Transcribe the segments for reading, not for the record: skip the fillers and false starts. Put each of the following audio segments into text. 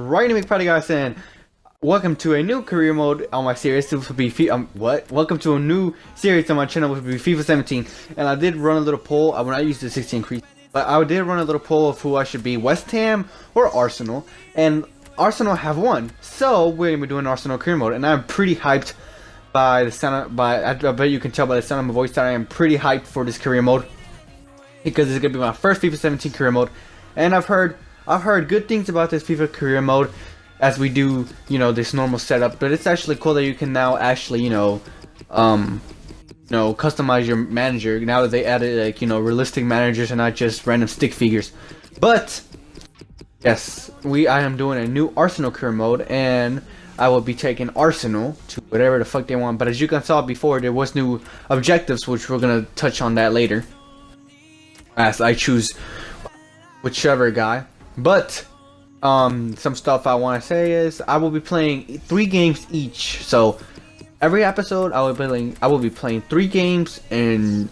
right, McPatty guys, and welcome to a new career mode on my series. This will be Welcome to a new series on my channel, which will be FIFA 17. And I did run a little poll. I will not use the 60 increase, but I did run a little poll of who I should be, West Ham or Arsenal. And Arsenal have won, so we're gonna be doing Arsenal career mode. And I'm pretty hyped by the sound. I bet you can tell by the sound of my voice that I am pretty hyped for this career mode because it's gonna be my first FIFA 17 career mode, and I've heard good things about this FIFA career mode as we do, this normal setup. But it's actually cool that you can now actually, customize your manager now that they added realistic managers and not just random stick figures. But yes, I am doing a new Arsenal career mode, and I will be taking Arsenal to whatever the fuck they want. But as you can saw before, there was new objectives, which we're gonna touch on that later, as I choose whichever guy. But some stuff I want to say is I will be playing 3 games each. So every episode I will be playing 3 games and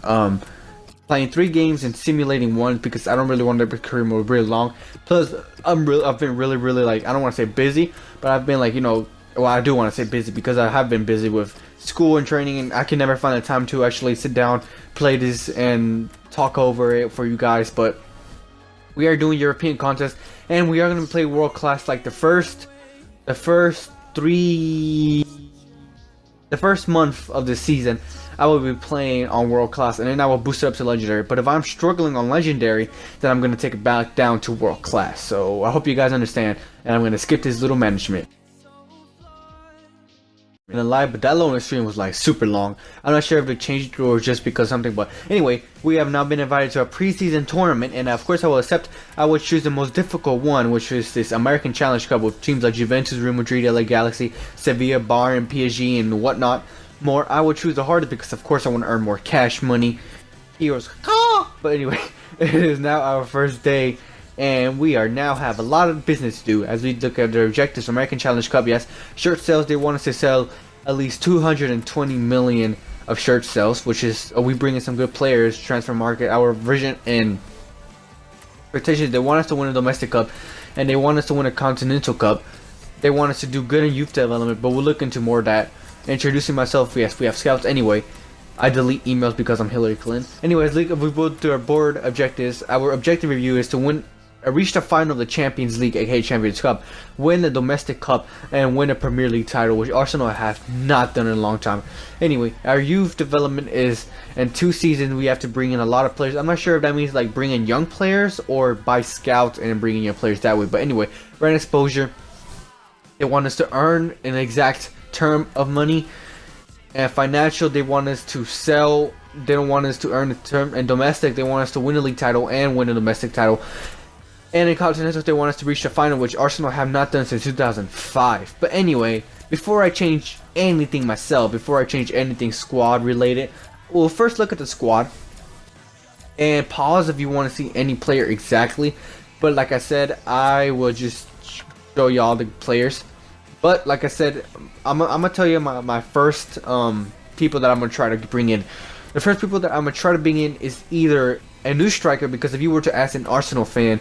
simulating one, because I don't really want the career mode really long. Plus I've been really like, I don't want to say busy, but I've been like, well, I do want to say busy because I have been busy with school and training, and I can never find the time to actually sit down, play this, and talk over it for you guys. But we are doing European contests, and we are going to play world class like the first month of the season. I will be playing on world class, and then I will boost it up to legendary. But if I'm struggling on legendary, then I'm going to take it back down to world class. So I hope you guys understand, and I'm going to skip this little management in the live. But that loading stream was like super long. I'm not sure if they changed it or just because something, but anyway, we have now been invited to a preseason tournament, and of course I will accept. I would choose the most difficult one, which is this American Challenge Cup with teams like Juventus, Real Madrid, LA Galaxy, Sevilla, Bayern, PSG, and whatnot more. I would choose the hardest because of course I want to earn more cash money. Heroes. But anyway, it is now our first day, and we now have a lot of business to do as we look at their objectives. American Challenge Cup, yes. Shirt sales, they want us to sell at least 220 million of shirt sales, which is, we bring in some good players, transfer market. Our vision and expectations, they want us to win a domestic cup, and they want us to win a continental cup. They want us to do good in youth development, but we'll look into more of that. Introducing myself, yes, we have scouts. Anyway, I delete emails because I'm Hillary Clinton. Anyways, we go to our board objectives. Our objective review is to reach the final of the Champions League, aka Champions Cup, win the domestic cup, and win a Premier League title, which Arsenal have not done in a long time. Anyway, our youth development is, in 2 seasons we have to bring in a lot of players. I'm not sure if that means like bring in young players or buy scouts and bring in young players that way. But anyway, brand exposure, they want us to earn an exact term of money. And financial, they want us to sell. They don't want us to earn a term. And domestic, they want us to win a league title and win a domestic title. And in continental, they want us to reach the final, which Arsenal have not done since 2005. But anyway, before I change anything myself, before I change anything squad related, we'll first look at the squad and pause if you want to see any player exactly. But like I said, I will just show y'all the players. But like I said, I'm gonna tell you my first people that I'm gonna try to bring in. The first people that I'm gonna try to bring in is either a new striker, because if you were to ask an Arsenal fan,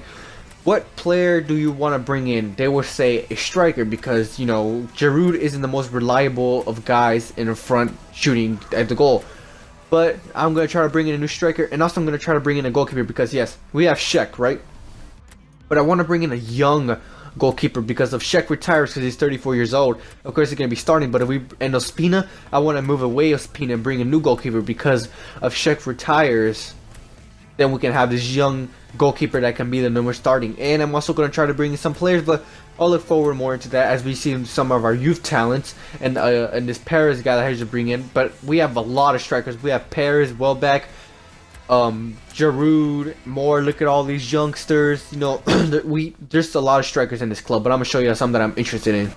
what player do you want to bring in, they would say a striker, because Giroud isn't the most reliable of guys in the front shooting at the goal. But I'm gonna try to bring in a new striker, and also I'm gonna try to bring in a goalkeeper, because yes, we have Sheck, right? But I want to bring in a young goalkeeper, because if Sheck retires because he's 34 years old, of course he's going to be starting. But if we end Ospina, I want to move away Ospina and bring a new goalkeeper, because if Sheck retires, then we can have this young goalkeeper that can be the number starting. And I'm also going to try to bring in some players, but I'll look forward more into that as we see some of our youth talents and this Paris guy that I have to bring in. But we have a lot of strikers. We have Paris, Welbeck, Giroud, more. Look at all these youngsters. There's a lot of strikers in this club, but I'm gonna show you some that I'm interested in.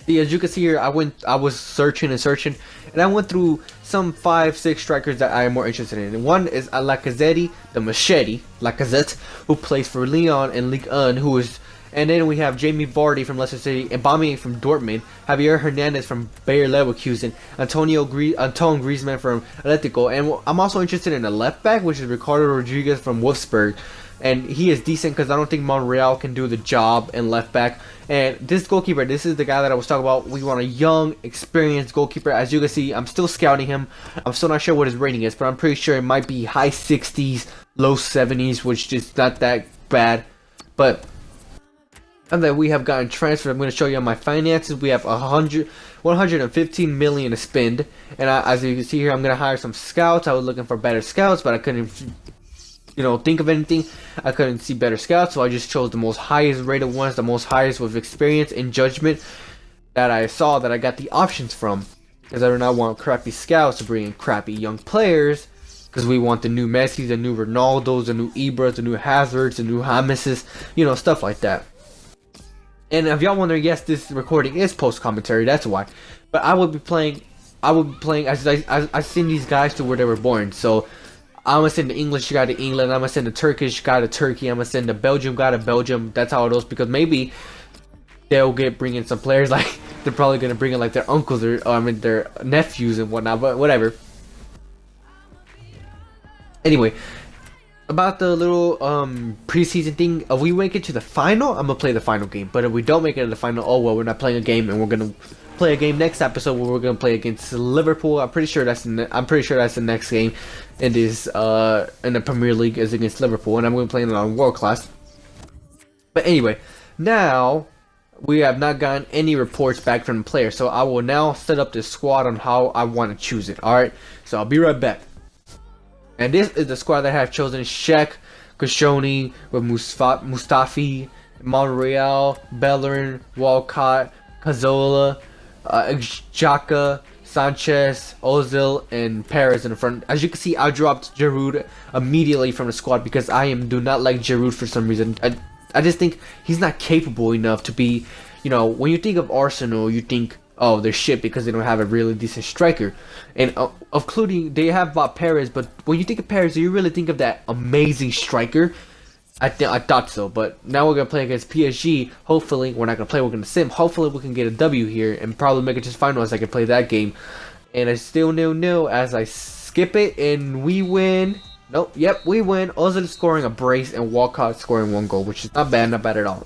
See, as you can see here, I was searching, and I went through some 5-6 strikers that I am more interested in. And one is Lacazette, the Machete, Lacazette, who plays for Lyon and Ligue 1, and then we have Jamie Vardy from Leicester City, Aubameyang from Dortmund, Javier Hernandez from Bayer Leverkusen, Antoine Griezmann from Atletico, and I'm also interested in a left back, which is Ricardo Rodriguez from Wolfsburg. and he is decent because I don't think Monreal can do the job in left back. And this goalkeeper, this is the guy that I was talking about. We want a young, experienced goalkeeper. As you can see, I'm still scouting him. I'm still not sure what his rating is, but I'm pretty sure it might be high 60s, low 70s, which is not that bad. But and then we have gotten transferred. I'm going to show you on my finances. We have 115 million to spend, and as you can see here, I'm going to hire some scouts. I was looking for better scouts, but I couldn't, think of anything. I couldn't see better scouts, so I just chose the most highest rated ones, the most highest with experience and judgment that I saw that I got the options from, because I do not want crappy scouts to bring in crappy young players. Because we want the new Messis, the new Ronaldos, the new Ibras, the new Hazards, the new Jameses, stuff like that. And if y'all wondering, yes, this recording is post commentary. That's why. But I will be playing as I send these guys to where they were born. So I'm gonna send the English guy to England. I'm gonna send the Turkish guy to Turkey. I'm gonna send the Belgium guy to Belgium. That's how it is. Because maybe they'll bring in some players. Like they're probably gonna bring in like their uncles or their nephews and whatnot. But whatever. Anyway, about the little preseason thing, if we make it to the final, I'm gonna play the final game. But if we don't make it to the final, oh well, we're not playing a game, and we're gonna play a game next episode where we're gonna play against Liverpool. I'm pretty sure that's the next game in this in the Premier League is against Liverpool, and I'm gonna play it on World Class. But anyway, now we have not gotten any reports back from the players, so I will now set up this squad on how I want to choose it. All right, so I'll be right back. And this is the squad that I have chosen: Shek, Koscielny with Mustafi, Monreal, Bellerin, Walcott, Cazorla, Xhaka, Sanchez, Ozil, and Perez in the front. As you can see, I dropped Giroud immediately from the squad because I do not like Giroud for some reason. I just think he's not capable enough to be, when you think of Arsenal, you think, oh, they're shit because they don't have a really decent striker. And including, they have bought Perez, but when you think of Perez, do you really think of that amazing striker? I thought so, but now we're going to play against PSG. Hopefully, we're not going to play, we're going to sim. Hopefully, we can get a W here and probably make it to finals. I can play that game. And it's still 0-0 as I skip it, and we win. Nope, yep, we win. Ozil scoring a brace and Walcott scoring 1 goal, which is not bad at all.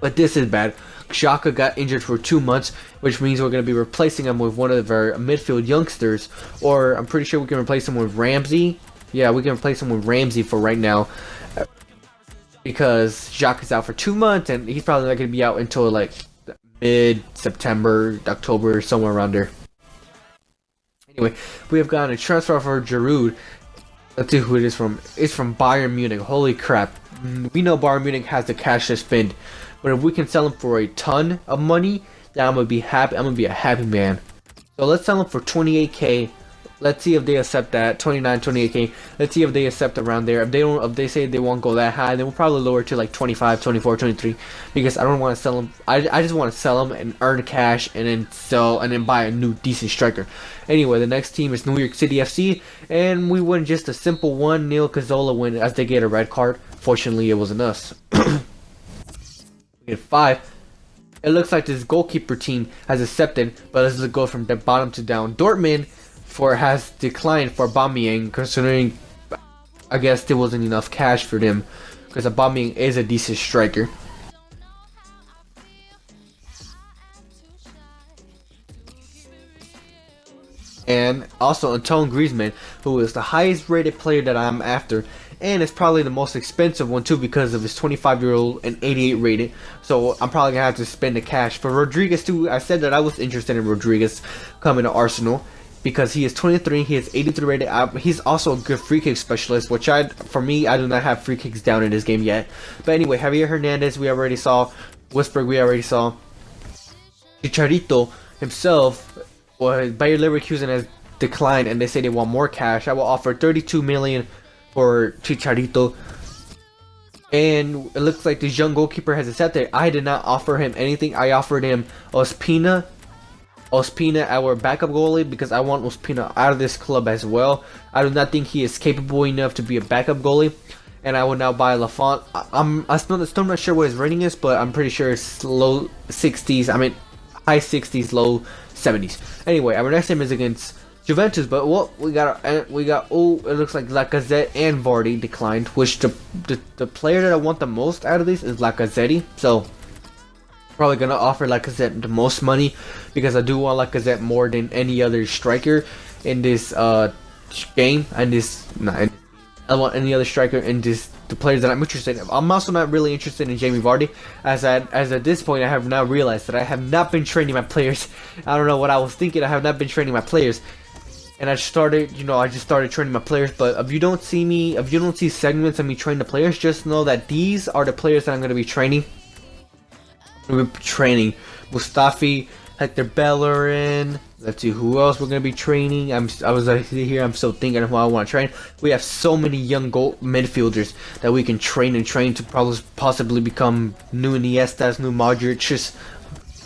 But this is bad. Xhaka got injured for 2 months, which means we're going to be replacing him with one of our midfield youngsters. Or I'm pretty sure we can replace him with Ramsey. Yeah, we can replace him with Ramsey for right now. Because Xhaka's out for 2 months, and he's probably not going to be out until like mid-September, October, somewhere around there. Anyway, we have gotten a transfer for Giroud. Let's see who it is from. It's from Bayern Munich. Holy crap. We know Bayern Munich has the cash to spend. But if we can sell him for a ton of money, then I'm going to be happy. I'm going to be a happy man. So let's sell him for 28k. Let's see if they accept that. 28k. Let's see if they accept around there. If they say they won't go that high, then we'll probably lower it to like 25, 24, 23. Because I don't want to sell him. I just want to sell him and earn cash and then sell and then buy a new decent striker. Anyway, the next team is New York City FC, and we win just a simple 1-0 Cazorla win as they get a red card. Fortunately, it wasn't us. We get 5. It looks like this goalkeeper team has accepted, but let's go from the bottom to down. Dortmund has declined for Aubameyang, considering I guess there wasn't enough cash for them, because Aubameyang is a decent striker. And also Antoine Griezmann, who is the highest rated player that I'm after, and it's probably the most expensive one too because of his 25-year-old and 88 rated. So I'm probably gonna have to spend the cash for Rodriguez too. I said that I was interested in Rodriguez coming to Arsenal because he is 23, he is 83 rated. He's also a good free kick specialist, which for me, I do not have free kicks down in this game yet. But anyway, Javier Hernandez we already saw, Westberg we already saw, Chicharito himself. Well, Bayer Leverkusen has declined and they say they want more cash. I will offer 32 million for Chicharito. And it looks like this young goalkeeper has accepted. I did not offer him anything. I offered him Ospina, our backup goalie, because I want Ospina out of this club as well. I do not think he is capable enough to be a backup goalie. And I will now buy Lafont. I'm still not sure what his rating is, but I'm pretty sure it's low 60s. I mean, high 60s, low 70s. Anyway, our next game is against Juventus, but what we got? Oh, it looks like Lacazette and Vardy declined. Which the player that I want the most out of these is Lacazette. So probably gonna offer Lacazette the most money because I do want Lacazette more than any other striker in this game. And I want any other striker in this. The players that I'm interested in. I'm also not really interested in Jamie Vardy, as at this point I have now realized that I have not been training my players. I don't know what I was thinking. I have not been training my players. And I just started training my players. But if you don't see segments of me training the players, just know that these are the players that I'm going to be training. I'm going to be training Mustafi, Hector Bellerin. Let's see who else we're going to be training. I'm still thinking of who I want to train. We have so many young goal midfielders that we can train to possibly become new Iniestas, new Modric's,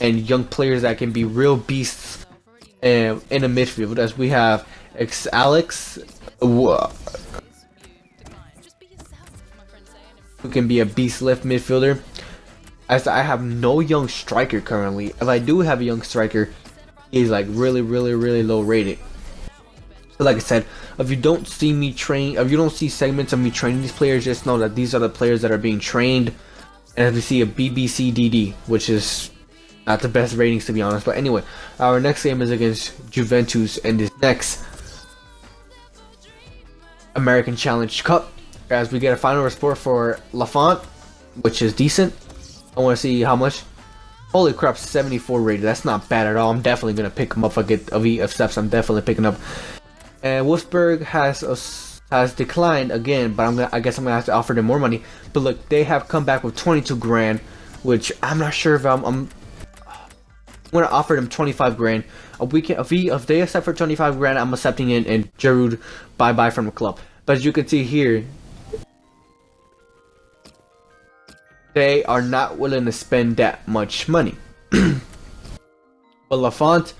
and young players that can be real beasts in the midfield, as we have Alex, who can be a beast left midfielder. As I have no young striker currently. If I do have a young striker, he's like really low rated. So like I said, if you don't see segments of me training these players, just know that these are the players that are being trained. And as we see a BBCDD, which is not the best ratings to be honest. But anyway, our next game is against Juventus in this next American Challenge Cup, as we get a final report for Lafont, which is decent. I want to see how much. Holy crap, 74 rated. That's not bad at all. I'm definitely gonna pick him up. If I get a V of steps, I'm definitely picking up. And Wolfsburg has declined again, but I guess I'm gonna have to offer them more money. But look, they have come back with 22 grand, which I'm not sure if I'm gonna offer them 25 grand. If they accept for 25 grand, I'm accepting it, and Giroud bye from the club. But as you can see here, they are not willing to spend that much money. But Lafont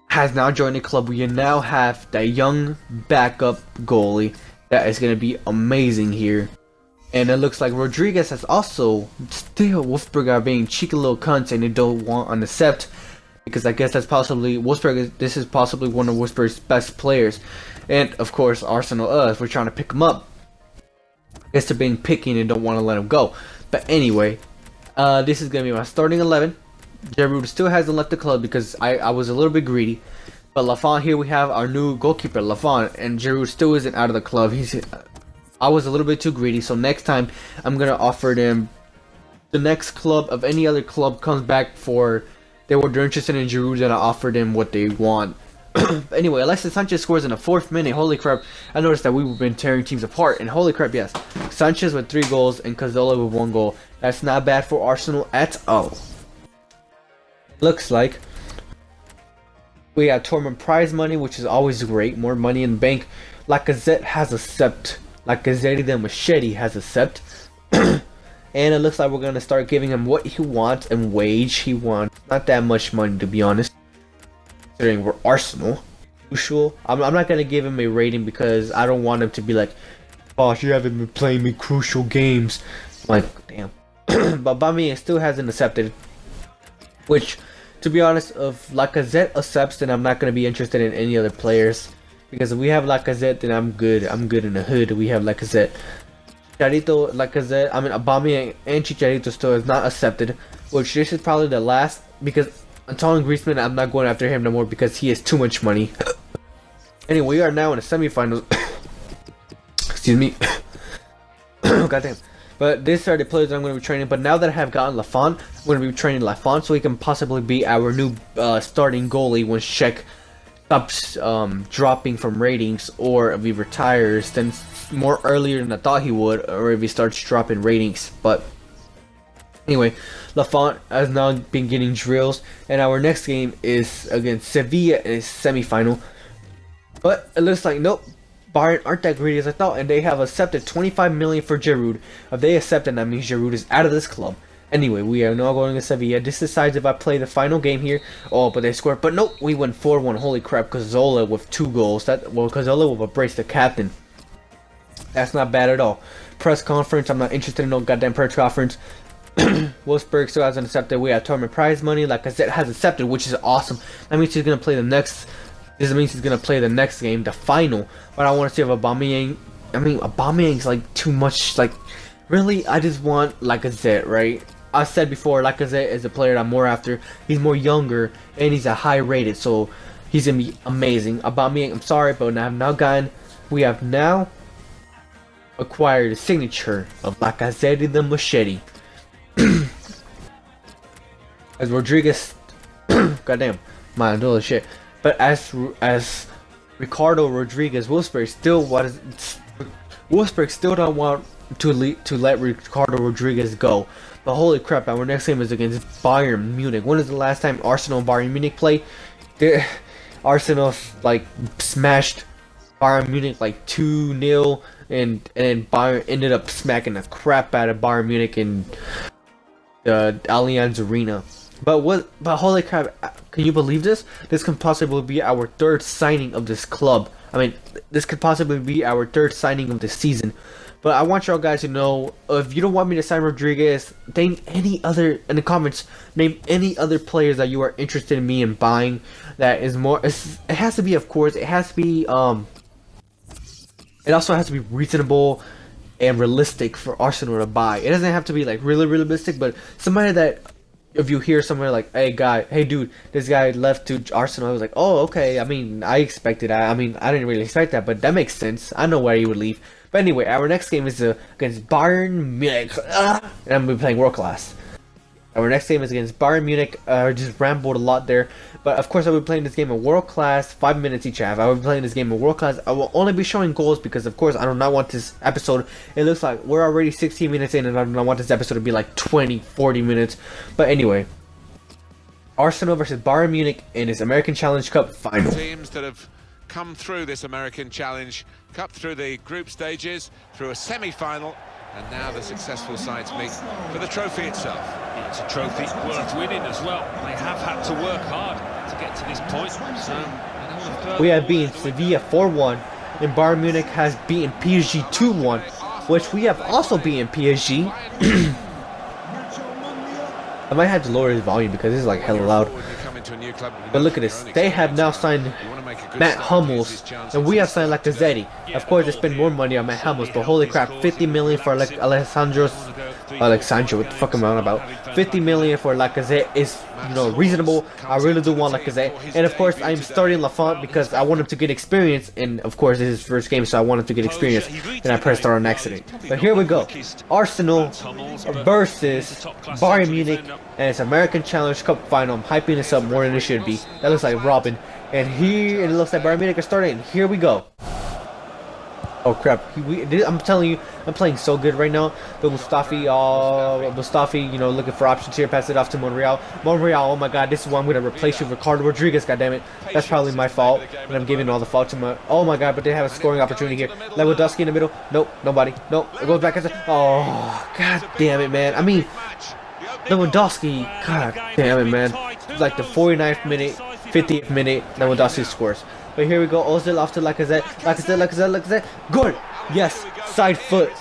has now joined the club. We now have that young backup goalie that is going to be amazing here. And it looks like Rodriguez has also, still Wolfsburg are being cheeky little cunts and they don't want to accept, because I guess that's possibly this is possibly one of Wolfsburg's best players. And of course Arsenal, if we're trying to pick him up, I guess they're being picky and don't want to let him go. But anyway, this is going to be my starting 11. Giroud still hasn't left the club because I was a little bit greedy. But Lafont, here we have our new goalkeeper, Lafont, and Giroud still isn't out of the club. I was a little bit too greedy, so next time I'm going to offer them the next club. If any other club comes back they're interested in Giroud, then I offer them what they want. Anyway, Alexis Sanchez scores in the 4th minute. Holy crap, I noticed that we've been tearing teams apart, and holy crap, yes, Sanchez with 3 goals and Cazorla with 1 goal. That's not bad for Arsenal at all. Looks like we got tournament prize money, which is always great, more money in the bank. Lacazette has accept. Lacazette the Machete has accept. And it looks like we're going to start giving him what he wants and wage he wants. Not that much money, to be honest, considering we're Arsenal. Crucial. I'm not going to give him a rating because I don't want him to be like, boss, you haven't been playing me crucial games. I'm like, damn. But Bami still hasn't accepted. Which, to be honest, if Lacazette accepts, then I'm not going to be interested in any other players. Because if we have Lacazette, then I'm good. I'm good in the hood. We have Lacazette. Chicharito, Lacazette, Aubameyang and Chicharito still has not accepted. Which this is probably the last, because Antoine Griezmann, I'm not going after him no more because he has too much money. Anyway, we are now in the semifinals. Excuse me. Goddamn. But these are the players that I'm going to be training. But now that I have gotten Lafont, I'm going to be training Lafont so he can possibly be our new starting goalie when Czech stops dropping from ratings, or if he retires then more earlier than I thought he would, or if he starts dropping ratings. But anyway, Lafont has now been getting drills, and our next game is against Sevilla in a semi-final. But it looks like nope, Bayern aren't that greedy as I thought, and they have accepted 25 million for Giroud. If they accept it, that means Giroud is out of this club. Anyway, we are now going to Sevilla. This decides if I play the final game here. Oh, but they scored. But nope, we went 4-1. Holy crap, Cazorla with 2 goals. Cazorla with a brace, the captain. That's not bad at all. Press conference, I'm not interested in no goddamn press conference. Wolfsburg still hasn't accepted. We have tournament prize money. Lacazette has accepted, which is awesome. That means he's going to play the next This means he's gonna play the next game, the final. But I want to see if Aubameyang. I mean, Aubameyang's like too much. Like, really, I just want Lacazette, right? I said before, Lacazette is a player that I'm more after. He's more younger and he's a high rated, so he's gonna be amazing. Aubameyang, I'm sorry, but we have now acquired the signature of Lacazette the Machete. As Rodriguez, goddamn, my doing shit. But as Ricardo Rodriguez, Wolfsburg still don't want to let Ricardo Rodriguez go. But holy crap, our next game is against Bayern Munich. When is the last time Arsenal and Bayern Munich played? Arsenal like smashed Bayern Munich like 2-0, and Bayern ended up smacking the crap out of Bayern Munich in the Allianz Arena. But holy crap, can you believe this? This could possibly be our third signing of this club. I mean, this could possibly be our third signing of the season. But I want y'all guys to know, if you don't want me to sign Rodriguez, name any other, in the comments, name any other players that you are interested in me in buying that is more, it has to be, of course, it has to be, it also has to be reasonable and realistic for Arsenal to buy. It doesn't have to be like really realistic, but somebody that, if you hear somewhere like, hey dude, this guy left to Arsenal, I was like, oh, okay, I mean, I expected that. I mean, I didn't really expect that, but that makes sense. I know where he would leave. But anyway, our next game is against Bayern Munich. And I'm going to be playing World Class. Our next game is against Bayern Munich. I just rambled a lot there. But of course, I will be playing this game in World Class. 5 minutes each half. I will be playing this game in World Class. I will only be showing goals because, of course, I do not want this episode. It looks like we're already 16 minutes in, and I do not want this episode to be like 20, 40 minutes. But anyway, Arsenal versus Bayern Munich in this American Challenge Cup final. Teams that have come through this American Challenge Cup, through the group stages, through a semi-final, and now the successful sides meet for the trophy itself. Yeah, it's a trophy worth winning as well. They have had to work hard to get to this point. So we have beaten Sevilla 4-1, and Bayern Munich has beaten PSG 2-1, which we have also beaten PSG. I might have to lower his volume because this is like hella loud. But look at this. They have now signed Matt Hummels, and we have signed Lacazette. Of course, they spend more money on Matt Hummels, but holy crap, 50 million for Alessandro, what the fuck am I on about? 50 million for Lacazette is, you know, reasonable. I really do want Lacazette, and of course, I'm starting Lafont because I want him to get experience, and of course, this is his first game, so I want him to get experience, and I pressed start on accident. But here we go. Arsenal versus Bayern Munich, and it's American Challenge Cup final. I'm hyping this up more than it should be. That looks like Robin. And it looks like Bayern Munich are starting. Here we go. Oh crap! I'm telling you, I'm playing so good right now. The Mustafi, you know, looking for options here. Pass it off to Monreal. Oh my God, this is why I'm gonna replace you with Ricardo Rodriguez. God damn it, that's probably my fault. And I'm giving all the fault to my. Oh my God, but they have a scoring opportunity here. Lewandowski in the middle. Nope, nobody. Nope, it goes back. Oh God damn it, man. I mean, Lewandowski. God damn it, man. It's like the 49th minute, 50th minute, Lewandowski scores. But here we go, Ozil off to Lacazette, good! Yes, side foot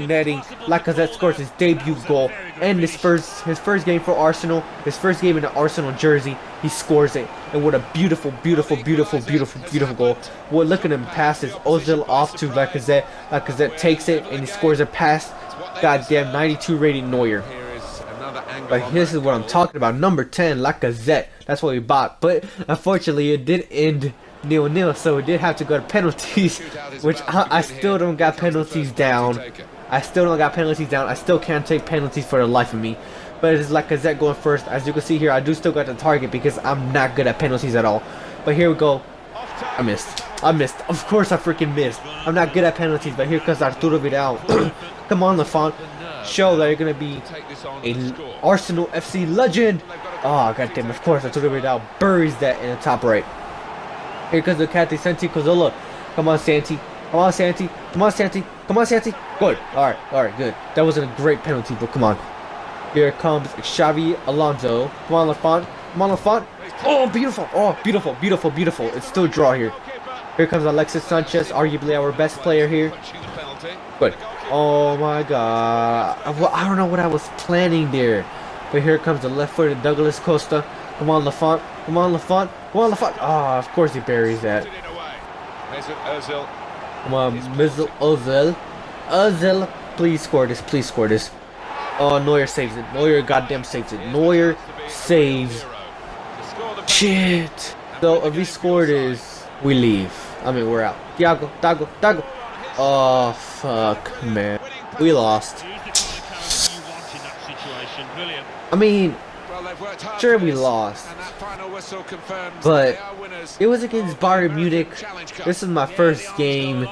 netting. Lacazette scores his debut goal, and his first game for Arsenal, his first game in the Arsenal jersey, he scores it, and what a beautiful goal. Well, look at him passes, Ozil off to Lacazette takes it, and he scores a pass. Goddamn, 92 rated Neuer. But this is what I'm talking about. Number 10, Lacazette. That's what we bought. But unfortunately, it did end 0-0. So it did have to go to penalties. Which I still don't got penalties down. I still can't take penalties for the life of me. But it is Lacazette going first. As you can see here, I do still got the target because I'm not good at penalties at all. But here we go. I missed. Of course I freaking missed. I'm not good at penalties. But here comes Arturo Vidal. Come on, Lafont. Show that you're gonna be an Arsenal FC legend. Oh goddamn! Of course, Arturo Vidal buries that in the top right. Here comes the Cathy Santi Cazorla. Come on, Santi. Good. All right, good. That wasn't a great penalty, but come on. Here comes Xavi Alonso. Come on, Lafont. Oh, beautiful. It's still a draw here. Here comes Alexis Sanchez, arguably our best player here. Good. Oh my God. I don't know what I was planning there. But here comes the left-footed Douglas Costa. Come on, Lafont. Come on, Lafont. Come on, Lafont. Ah, of course he buries that. Put it away. Mesut Ozil. Come on, Mr. Ozil. Ozil, please score this. Please score this. Oh, Neuer saves it. Neuer goddamn saves it. Neuer saves. Shit. So if we score this, we leave. I mean, we're out. Thiago, Thiago, Thiago. Oh, fuck, man. We lost. I mean, sure we lost, but it was against Bayern Munich. This is my first game.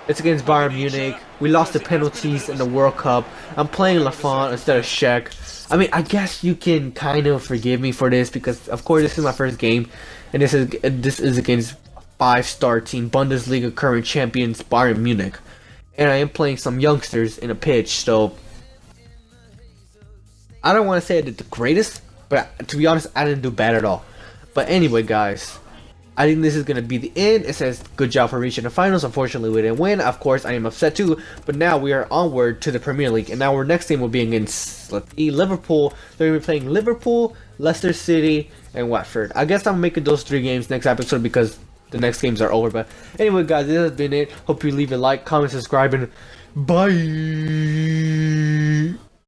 It's against Bayern Munich. We lost the penalties in the World Cup. I'm playing Lafont instead of Sheck. I mean, I guess you can kind of forgive me for this because, of course, this is my first game, and this is against five-star team, Bundesliga current champions Bayern Munich, and I am playing some youngsters in a pitch. So I don't want to say I did the greatest, but to be honest, I didn't do bad at all. But anyway, guys, I think this is going to be the end. It says, good job for reaching the finals. Unfortunately, we didn't win. Of course, I am upset too. But now we are onward to the Premier League. And now our next game will be against, let's see, Liverpool. They're going to be playing Liverpool, Leicester City, and Watford. I guess I'm making those 3 games next episode because the next games are over. But anyway, guys, this has been it. Hope you leave a like, comment, subscribe, and bye.